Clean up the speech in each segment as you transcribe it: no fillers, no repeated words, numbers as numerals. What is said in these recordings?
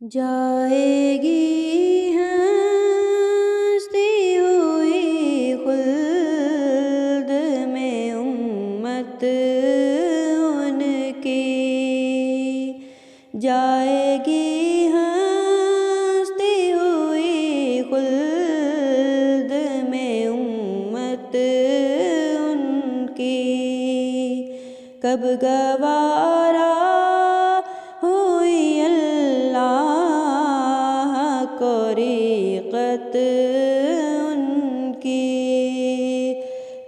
जाएगी हंसती हुई खुल्द में उम्मत उनकी। जाएगी हंसती हुई खुल्द में उम्मत उनकी। कब गवारा हुई अल्लाह को रिक़त उनकी।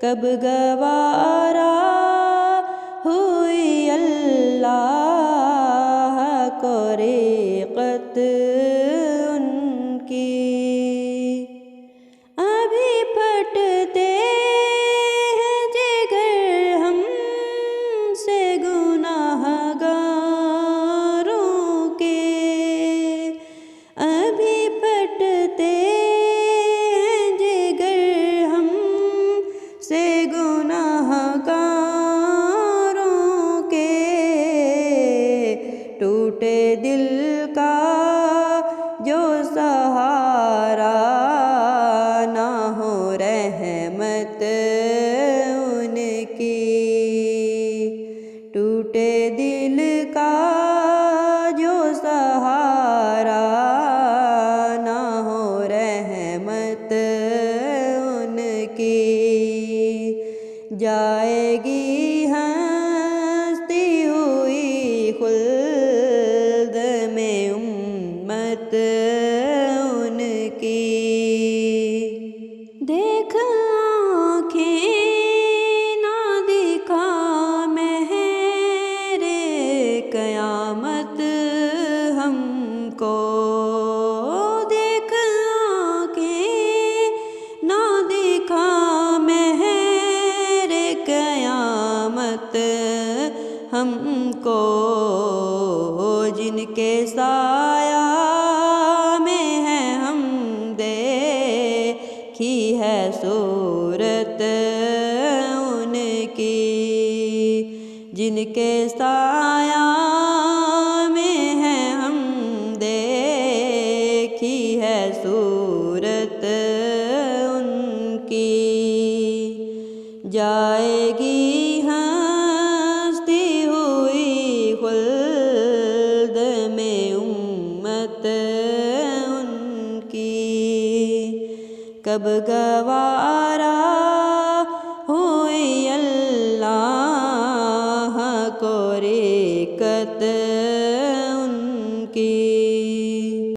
कब गवारा हुई अल्लाह को रिक़त उनकी। अभी फटते हैं जिगर हमसे गुनाहगारों के। अभी फटते हैं जिगर हमसे गुनाहगारों के। टूटे दिल का जो सहारा ना हो रहमत उनकी। टूटे दिल का जो सहारा ना हो रहमत उनकी। जाएगी हंसती हुई खुल्द में उम्मत उनकी। देख आँखें ना दिखा मेरे क़यामत हमको। देख आँखें ना दिखा मेरे क़यामत हमको। जिनके साया में है हम देखी है सूरत उनकी। जिनके साया में है हम देखी है सूरत उनकी। जाएगी हंसती हुई खुल्द में उम्मत उनकी। कब गवारा